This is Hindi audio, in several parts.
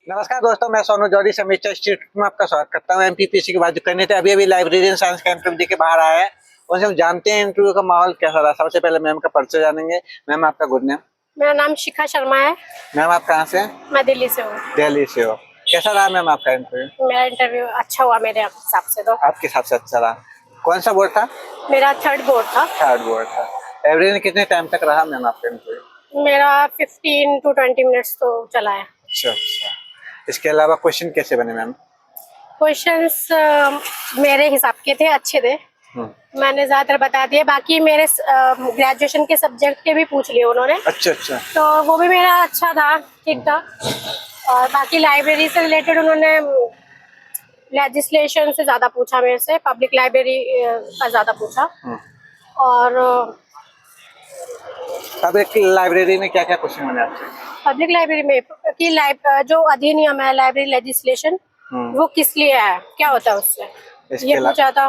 नमस्कार दोस्तों, मैं सोनू जौहरी समीक्षा इंस्टीट्यूट में आपका स्वागत करता हूँ। एमपीपीसी की बात जो करने थे, अभी लाइब्रेरियन साइंस का इंटरव्यू देके बाहर आया है। उनसे हम जानते हैं इंटरव्यू का माहौल कैसा रहा। सबसे पहले मैम का परिचय जानेंगे। मैम, आपका गुड नेम? मेरा नाम शिखा शर्मा है। मैम, आप कहाँ से हैं? मैं दिल्ली से हूँ। दिल्ली से हो। कैसा रहा मैम आपका इंटरव्यू? मेरा इंटरव्यू अच्छा हुआ मेरे हिसाब से तो। आपके हिसाब से अच्छा रहा? कौन सा बोर्ड था? मेरा थर्ड बोर्ड था। थर्ड बोर्ड था। एवरेज कितने टाइम तक रहा मैम आपका इंटरव्यू? मेरा 15 to 20 मिनट्स तो चला है। अच्छा अच्छा। इसके अलावा क्वेश्चन कैसे बने मैम? क्वेश्चंस मेरे हिसाब के थे, अच्छे थे। मैंने ज्यादातर बता दिए। बाकी मेरे ग्रेजुएशन के सब्जेक्ट के भी पूछ लिए उन्होंने। अच्छा अच्छा। तो वो भी मेरा अच्छा था, ठीक था। और बाकी लाइब्रेरी से रिलेटेड उन्होंने लेजिस्लेशन से ज्यादा पूछा मेरे से, पब्लिक लाइब्रेरी का ज्यादा पूछा। और अब एक लाइब्रेरी में क्या क्या क्वेश्चन बने आपसे? पब्लिक लाइब्रेरी में कि जो अधिनियम है लाइब्रेरी लेजिस्लेशन, वो किस लिए है, क्या होता है उससे, ये पूछा था।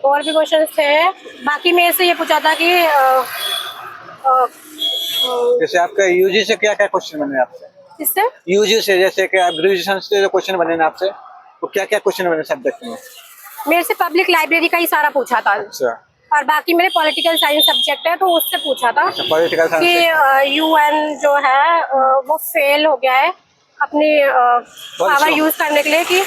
और भी क्वेश्चन थे। बाकी मेरे से ये पूछा था कि जैसे आपका यूजी से क्या क्या क्वेश्चन बने आपसे? इससे यूजी से, जैसे कि आप ग्रेजुएशन से जो क्वेश्चन बने ना आपसे, तो क्या क्या क्वेश्चन बने सब्जेक्ट में? मेरे से पब्लिक लाइब्रेरी का ही सारा पूछा था। अच्छा। और बाकी मेरे पॉलिटिकल साइंस सब्जेक्ट है, तो उससे पूछा था पॉलिटिकल साइंस कि यूएन जो है वो फेल हो गया है अपनी पावर यूज करने के लिए, कि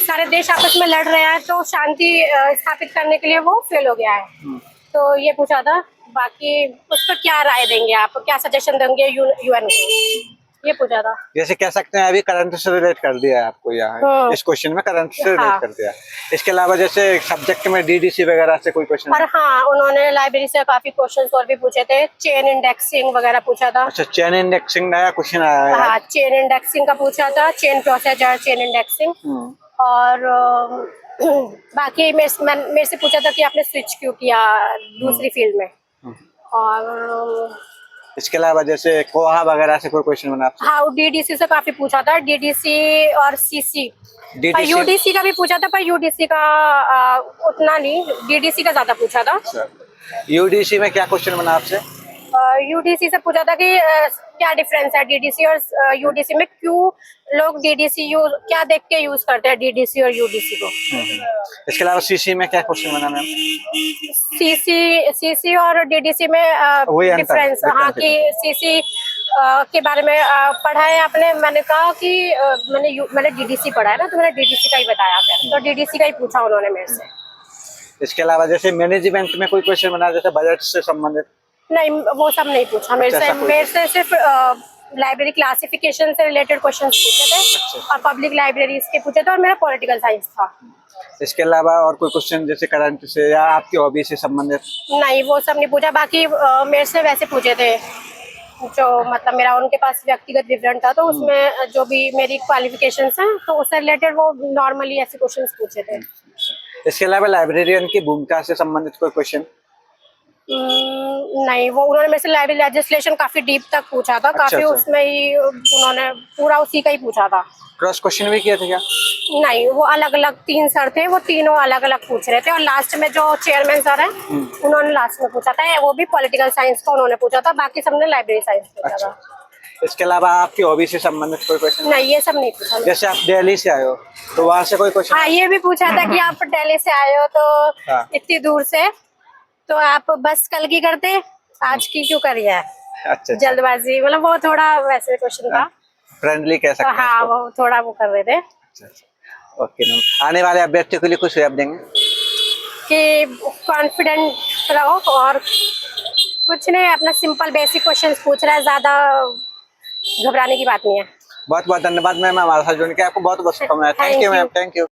सारे देश आपस में लड़ रहे हैं, तो शांति स्थापित करने के लिए वो फेल हो गया है। तो ये पूछा था। बाकी उस पर क्या राय देंगे आप, क्या सजेशन देंगे यूएन को, ये पूछा था। जैसे कह सकते हैं अभी करंट से रिलेट कर दिया है आपको यहाँ इस क्वेश्चन में, करंट से रिलेट कर दिया। इसके अलावा जैसे सब्जेक्ट में डीडीसी वगैरह से कोई क्वेश्चन? और हाँ, उन्होंने लाइब्रेरी से काफी क्वेश्चन और भी पूछे थे। चेन इंडेक्सिंग वगैरह पूछा था। अच्छा, चेन इंडेक्सिंग नया क्वेश्चन आया है? हाँ, चेन इंडेक्सिंग का पूछा था, चेन प्रोसीजर, चेन इंडेक्सिंग। और बाकी मेरे से पूछा था कि आपने स्विच क्यों किया दूसरी फील्ड में। और इसके अलावा जैसे कोहा वगैरह से कोई क्वेश्चन बना? हाँ, डीडीसी से काफी पूछा था, डीडीसी और सीसी। यूडीसी का भी पूछा था, पर यूडीसी का उतना नहीं, डीडीसी का ज्यादा पूछा था। यूडीसी में क्या क्वेश्चन बना आपसे? यूडीसी से पूछा था कि क्या डिफरेंस है डीडीसी और यूडीसी में, क्यों लोग डीडीसी यूज क्या देख के यूज करते हैं डीडीसी और यूडीसी को। इसके अलावा सीसी में क्या क्वेश्चन बना मैम? सीसी और डीडीसी में डिफरेंस, हाँ, कि सीसी के बारे में पढ़ा है आपने। मैंने कहा कि मैंने डीडीसी पढ़ा है ना, तो मैंने डीडीसी का ही बताया फिर। तो डीडीसी का ही पूछा उन्होंने मेरे से। इसके अलावा जैसे मैनेजमेंट में कोई क्वेश्चन बना, जैसे बजट से संबंधित? नहीं, वो सब नहीं पूछा मेरे से सिर्फ लाइब्रेरी क्लासिफिकेशन से रिलेटेड क्वेश्चंस पूछे थे। और पब्लिक लाइब्रेरीज के पूछे थे, और मेरा पॉलिटिकल साइंस था। इसके अलावा और कोई क्वेश्चन जैसे करंट से या आपकी हॉबी से संबंधित? नहीं, वो सब नहीं पूछा। बाकी मेरे से वैसे पूछे थे जो मतलब मेरा उनके पास व्यक्तिगत विवरण था, तो उसमें जो भी मेरी क्वालिफिकेशंस हैं, तो उससे रिलेटेड वो नॉर्मली ऐसे क्वेश्चंस पूछे थे। इसके अलावा लाइब्रेरियन की भूमिका से संबंधित कोई क्वेश्चन? नहीं, वो उन्होंने मेरे से लाइब्रेरी लेजिस्लेशन काफी डीप तक पूछा था। काफी उसमें ही उन्होंने पूरा उसी का ही पूछा था। क्रॉस क्वेश्चन भी किया था क्या? नहीं, वो अलग अलग 3 सर थे, वो तीनों अलग अलग पूछ रहे थे। और लास्ट में जो चेयरमैन सर हैं, उन्होंने लास्ट में पूछा था, वो भी पॉलिटिकल साइंस का उन्होंने पूछा था। बाकी सबने लाइब्रेरी साइंस पूछा था। इसके अलावा आपकी हॉबी से संबंधित कोई क्वेश्चन? नहीं, ये सब नहीं पूछा। जैसे आप दिल्ली से आए हो, तो वहाँ से कोई क्वेश्चन? हाँ, ये भी पूछा था कि आप दिल्ली से आए हो, तो इतनी दूर से, तो आप बस कल की करते, आज की क्यों करी है? अच्छा, जल्दबाजी, मतलब वो थोड़ा वैसे क्वेश्चन था। फ्रेंडली कह सकते हैं। हाँ, वो थोड़ा वो कर रहे थे। ओके मैम, आने वाले अभ्यर्थियों के लिए कुछ सुझाव देंगे? कि कॉन्फिडेंट रहो, और कुछ नहीं, अपना सिंपल बेसिक क्वेश्चंस पूछ रहा है, ज्यादा घबराने की बात नहीं है। बहुत बहुत धन्यवाद मैम हमारे साथ जुड़ने के। आपको बहुत बहुत शुभकामनाएं। Thank you ma'am, thank you.